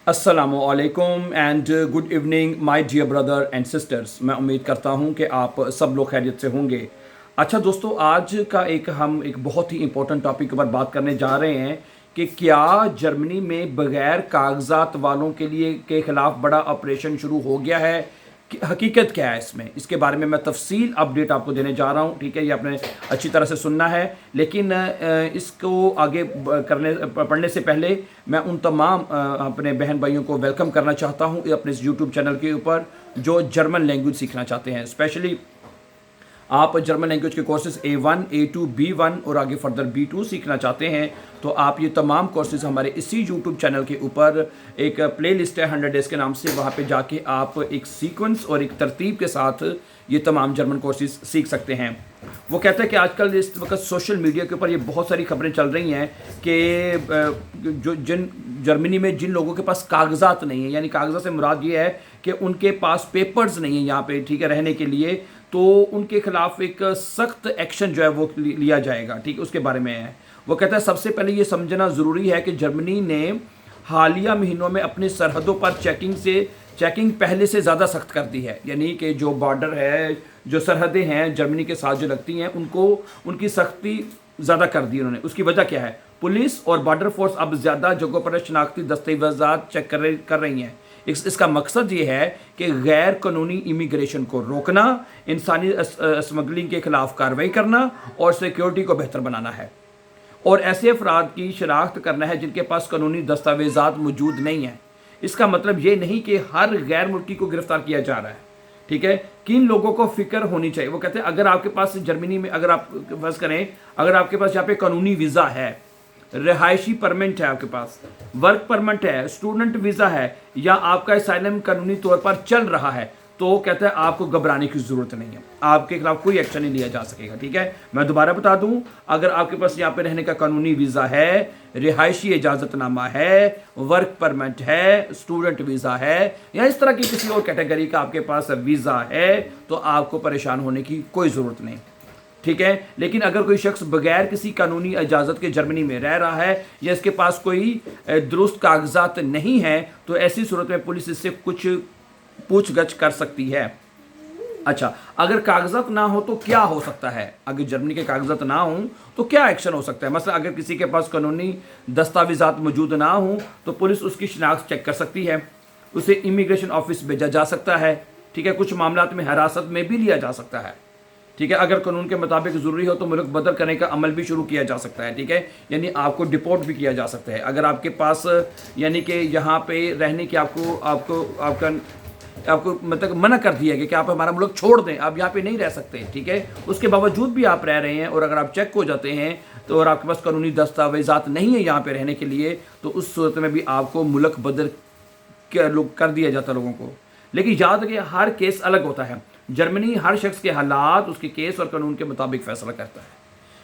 अस्सलामुअलैकुम and good evening my dear brother and sisters. मैं उम्मीद करता हूं कि आप सब लोग खैरियत से होंगे। अच्छा दोस्तों, आज का हम एक बहुत ही इम्पोर्टेंट टॉपिक के ऊपर बात करने जा रहे हैं कि क्या जर्मनी में बग़ैर कागजात वालों के ख़िलाफ़ बड़ा ऑपरेशन शुरू हो गया है। हकीकत क्या है इसमें, इसके बारे में मैं तफसील अपडेट आपको देने जा रहा हूँ। ठीक है, ये आपने अच्छी तरह से सुनना है। लेकिन इसको आगे पढ़ने से पहले मैं उन तमाम अपने बहन भाइयों को वेलकम करना चाहता हूँ अपने इस यूट्यूब चैनल के ऊपर जो जर्मन लैंग्वेज सीखना चाहते हैं। स्पेशली आप जर्मन लैंग्वेज के कोर्सेज A1, A2, B1 और आगे फर्दर B2 सीखना चाहते हैं तो आप ये तमाम कोर्सेज हमारे इसी यूट्यूब चैनल के ऊपर एक प्ले लिस्ट है 100 डेज़ के नाम से, वहाँ पे जाके आप एक सीक्वेंस और एक तरतीब के साथ ये तमाम जर्मन कोर्सेज सीख सकते हैं। वो कहते हैं कि आजकल इस वक्त सोशल मीडिया के ऊपर ये बहुत सारी खबरें चल रही हैं कि जो जर्मनी में जिन लोगों के पास कागजात नहीं है, यानी कागजात से मुराद ये है कि उनके पास पेपर्स नहीं है यहाँ पे, ठीक है, रहने के लिए, तो उनके खिलाफ एक सख्त एक्शन जो है वो लिया जाएगा। ठीक है, उसके बारे में है। वो कहता है सबसे पहले ये समझना ज़रूरी है कि जर्मनी ने हालिया महीनों में अपनी सरहदों पर चेकिंग पहले से ज़्यादा सख्त कर दी है। यानी कि जो बॉर्डर है, जो सरहदें हैं जर्मनी के साथ जो लगती हैं, उनकी सख्ती ज़्यादा कर दी उन्होंने। उसकी वजह क्या है? पुलिस और बॉर्डर फोर्स अब ज़्यादा जगहों पर शनाख्ती दस्तावेज़ात चेक कर रही हैं। इसका मकसद ये है कि गैर कानूनी इमिग्रेशन को रोकना, इंसानी स्मगलिंग के खिलाफ कार्रवाई करना और सिक्योरिटी को बेहतर बनाना है। और ऐसे अफराद की शनाख्त करना है जिनके पास कानूनी दस्तावेज़ात मौजूद नहीं हैं। इसका मतलब ये नहीं कि हर गैर मुल्की को गिरफ्तार किया जा रहा है। ठीक है, किन लोगों को फिक्र होनी चाहिए? वो कहते हैं अगर आपके पास जर्मनी में, अगर आप फर्ज करें, अगर आपके पास यहाँ पे कानूनी वीज़ा है, रिहायशी परमिट है, आपके पास वर्क परमिट है, स्टूडेंट वीज़ा है, या आपका असाइलम कानूनी तौर पर चल रहा है, तो कहता है आपको घबराने की ज़रूरत नहीं है, आपके खिलाफ कोई एक्शन नहीं लिया जा सकेगा। ठीक है, मैं दोबारा बता दूं, अगर आपके पास यहाँ पे रहने का कानूनी वीज़ा है, रिहायशी इजाज़तनामा है, वर्क परमिट है, स्टूडेंट वीज़ा है, या इस तरह की किसी और कैटेगरी का आपके पास वीज़ा है, तो आपको परेशान होने की कोई ज़रूरत नहीं। ठीक है, लेकिन अगर कोई शख्स बगैर किसी कानूनी इजाज़त के जर्मनी में रह रहा है या इसके पास कोई दुरुस्त कागजात नहीं है, तो ऐसी सूरत में पुलिस इससे कुछ पूछगछ कर सकती है। अच्छा, अगर कागजात ना हो तो क्या हो सकता है? अगर जर्मनी के कागजात ना हो तो क्या एक्शन हो सकता है? मतलब अगर किसी के पास कानूनी दस्तावेज़ात मौजूद ना हो तो पुलिस उसकी शनाख्त चेक कर सकती है, उसे इमिग्रेशन ऑफिस भेजा जा सकता है। ठीक है, कुछ मामलात में हिरासत में भी लिया जा सकता है। ठीक है, अगर कानून के मुताबिक ज़रूरी हो तो मुल्क बदल करने का अमल भी शुरू किया जा सकता है। ठीक है, यानी आपको डिपोर्ट भी किया जा सकता है अगर आपके पास, यानी कि यहाँ पे रहने की आपको मतलब मना कर दिया गया कि आप हमारा मुल्क छोड़ दें, आप यहाँ पे नहीं रह सकते। ठीक है, उसके बावजूद भी आप रह रहे हैं और अगर आप चेक हो जाते हैं तो और आपके पास कानूनी दस्तावेज़ात नहीं है यहाँ पे रहने के लिए, तो उस सूरत में भी आपको मुल्क बदल कर दिया जाता लोगों को। लेकिन याद रखिए, हर केस अलग होता है। जर्मनी हर शख्स के हालात, उसके केस और कानून के मुताबिक फैसला करता है।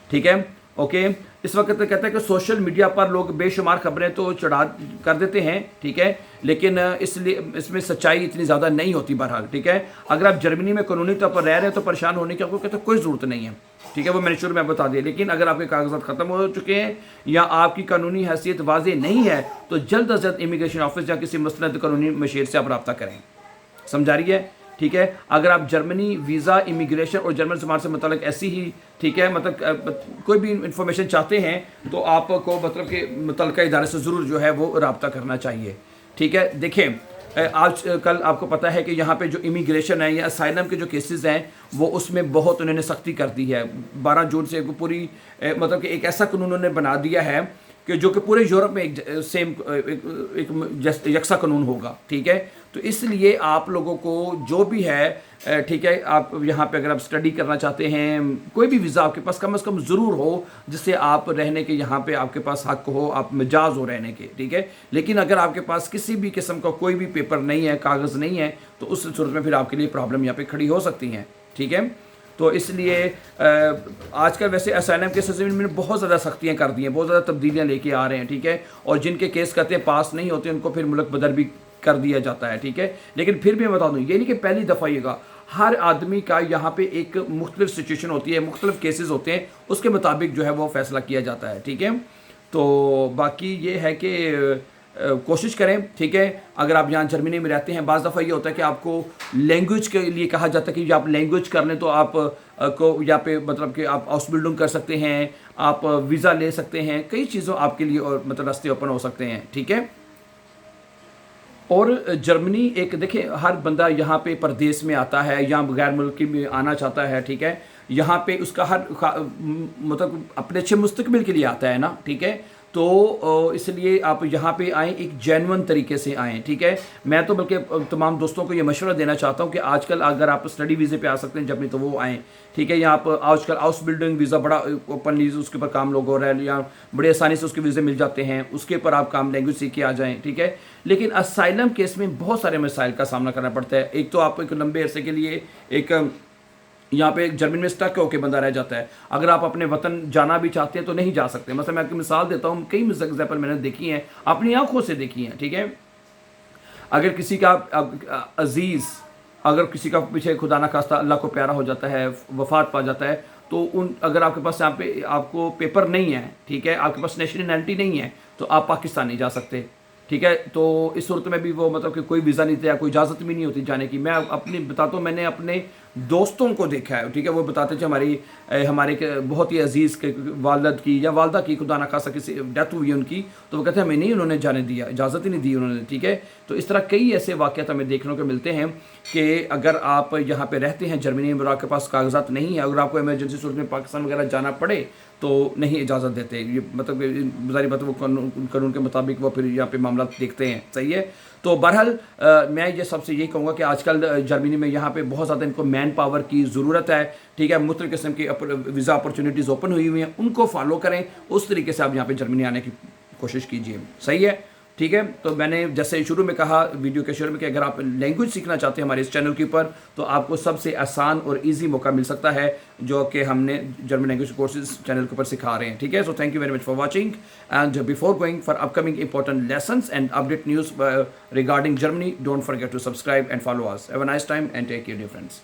ठीक है, ओके। इस वक्त कहता है कि सोशल मीडिया पर लोग बेशुमार खबरें तो चढ़ा कर देते हैं, ठीक है, लेकिन इसलिए इसमें सच्चाई इतनी ज़्यादा नहीं होती बहरहाल। ठीक है, अगर आप जर्मनी में कानूनी तौर पर रह रहे हैं तो परेशान होने की आपको कहते हैं कोई ज़रूरत नहीं है। ठीक है, वो मैंने शुरू में बता दिया। लेकिन अगर आपके कागजात ख़त्म हो चुके हैं या आपकी कानूनी हैसियत वाज़ेह नहीं है तो जल्द अज जल्द इमिग्रेशन ऑफिस या किसी मुस्तनद कानूनी मशीर से आप रब्ता करें। समझा रही है? ठीक है, अगर आप जर्मनी वीज़ा, इमिग्रेशन और जर्मन ज़बान से मतलब ऐसी ही, ठीक है, मतलब कोई भी इंफॉर्मेशन चाहते हैं तो आपको मतलब कि मुतल्लिका इदारे से ज़रूर जो है वो रब्ता करना चाहिए। ठीक है, देखें, आज कल आपको पता है कि यहाँ पे जो इमिग्रेशन है या असाइलम के जो केसेस हैं वो उसमें बहुत उन्होंने सख्ती कर दी है। 12 जून से पूरी मतलब कि एक ऐसा कानून उन्होंने बना दिया है कि जो कि पूरे यूरोप में एक यकसा कानून होगा। ठीक है, तो इसलिए आप लोगों को जो भी है, ठीक है, आप यहाँ पे अगर आप स्टडी करना चाहते हैं, कोई भी वीज़ा आपके पास कम से कम ज़रूर हो जिससे आप रहने के यहाँ पे आपके पास हक हो, आप मिजाज हो रहने के। ठीक है, लेकिन अगर आपके पास किसी भी किस्म का कोई भी पेपर नहीं है, कागज़ नहीं है, तो उस सूरत में फिर आपके लिए प्रॉब्लम यहाँ पे खड़ी हो सकती हैं। ठीक है, तो इसलिए आजकल वैसे असाइलम के सिलसिले में बहुत ज़्यादा सख्तियाँ कर दी हैं, बहुत ज़्यादा तब्दीलियाँ लेके आ रहे हैं। ठीक है, और जिनके केस कहते हैं पास नहीं होते उनको फिर मुल्क बदल भी कर दिया जाता है। ठीक है, लेकिन फिर भी मैं बता दूँ, ये नहीं कि पहली दफ़ा येगा, हर आदमी का यहाँ पे एक मुख्तलिफ सिचुएशन होती है, मुख्तलिफ केसेस होते हैं, उसके मुताबिक जो है वो फैसला किया जाता है। ठीक है, तो बाकी ये है कि कोशिश करें, ठीक है। अगर आप यहाँ जर्मनी में रहते हैं, बाज़ दफ़ा ये होता है कि आपको लैंग्वेज के लिए कहा जाता है कि आप लैंग्वेज कर लें तो आप को यहाँ पे मतलब कि आप आउसबिल्डिंग कर सकते हैं, आप वीज़ा ले सकते हैं, कई चीज़ों आपके लिए और मतलब रास्ते ओपन हो सकते हैं, ठीक है। और जर्मनी एक देखिए, हर बंदा यहाँ पे परदेश में आता है या गैर मुल्की में आना चाहता है, ठीक है। यहाँ पे उसका मतलब अपने अच्छे मुस्तकबिल के लिए आता है ना, ठीक है। तो इसलिए आप यहाँ पे आएँ, एक जेन्युइन तरीके से आएँ, ठीक है। मैं तो बल्कि तमाम दोस्तों को ये मशवरा देना चाहता हूँ कि आजकल अगर आप स्टडी वीज़े पे आ सकते हैं जब नहीं तो वो आएँ, ठीक है। यहाँ पर आजकल हाउस बिल्डिंग वीज़ा बड़ा ओपनली उसके ऊपर काम लोग हो रहा है, या बड़े आसानी से उसके वीज़े मिल जाते हैं, उसके ऊपर आप काम लैंग्वेज सीख के आ जाएँ, ठीक है। लेकिन असाइलम केस में बहुत सारे मसाइल का सामना करना पड़ता है। एक तो आप एक लंबे अरसे के लिए एक यहाँ पे जर्मनी में स्टक होकर बंदा रह जाता है। अगर आप अपने वतन जाना भी चाहते हैं तो नहीं जा सकते। मतलब मैं आपकी मिसाल देता हूँ, कई एग्जाम्पल मैंने देखी हैं, अपनी आंखों से देखी हैं, ठीक है। अगर किसी का अजीज़, अगर किसी का पीछे खुदा ना खास्ता अल्लाह को प्यारा हो जाता है, वफात पा जाता है, तो अगर आपके पास यहाँ पे आपको पेपर नहीं है, ठीक है, आपके पास नेशनैलिटी नहीं है, तो आप पाकिस्तान नहीं जा सकते, ठीक है। तो इस सूरत में भी वो मतलब कि कोई वीज़ा नहीं था, कोई इजाज़त भी नहीं होती जाने की। मैं अपनी बताता हूँ, मैंने अपने दोस्तों को देखा है, ठीक है। वो बताते थे हमारे बहुत ही अजीज़ के वालद की या वालदा की खुदा ना खासा किसी डेथ हुई है उनकी, तो वो कहते हैं हमें नहीं उन्होंने जाने दिया, इजाज़त ही नहीं दी उन्होंने, ठीक है। तो इस तरह कई ऐसे वाक़यात हमें देखने को मिलते हैं कि अगर आप यहाँ पे रहते हैं जर्मनी में और आपके पास कागजात नहीं है, अगर आपको इमरजेंसी सूरत में पाकिस्तान वगैरह जाना पड़े तो नहीं इजाज़त देते। ये मतलब ज़ाहिर बात है, वो कानून के मुताबिक वो फिर यहाँ पे मामला देखते हैं, सही है। तो बहरहाल मैं ये सबसे यही कहूँगा कि आजकल जर्मनी में यहाँ पे बहुत ज़्यादा इनको मैन पावर की ज़रूरत है, ठीक है। मुख्तलिफ़ किस्म की वीज़ा अपॉर्चुनिटीज़ ओपन हुई हुई हैं, उनको फॉलो करें, उस तरीके से आप यहाँ पे जर्मनी आने की कोशिश कीजिए, सही है, ठीक है। तो मैंने जैसे शुरू में कहा वीडियो के शुरू में कि अगर आप लैंग्वेज सीखना चाहते हैं हमारे इस चैनल के ऊपर, तो आपको सबसे आसान और इजी मौका मिल सकता है जो कि हमने जर्मन लैंग्वेज कोर्सेज चैनल के ऊपर सिखा रहे हैं, ठीक है। So thank you very much for watching, and before going for upcoming important lessons and update news regarding Germany, don't forget to subscribe and follow us. Have a nice time and take care, dear friends.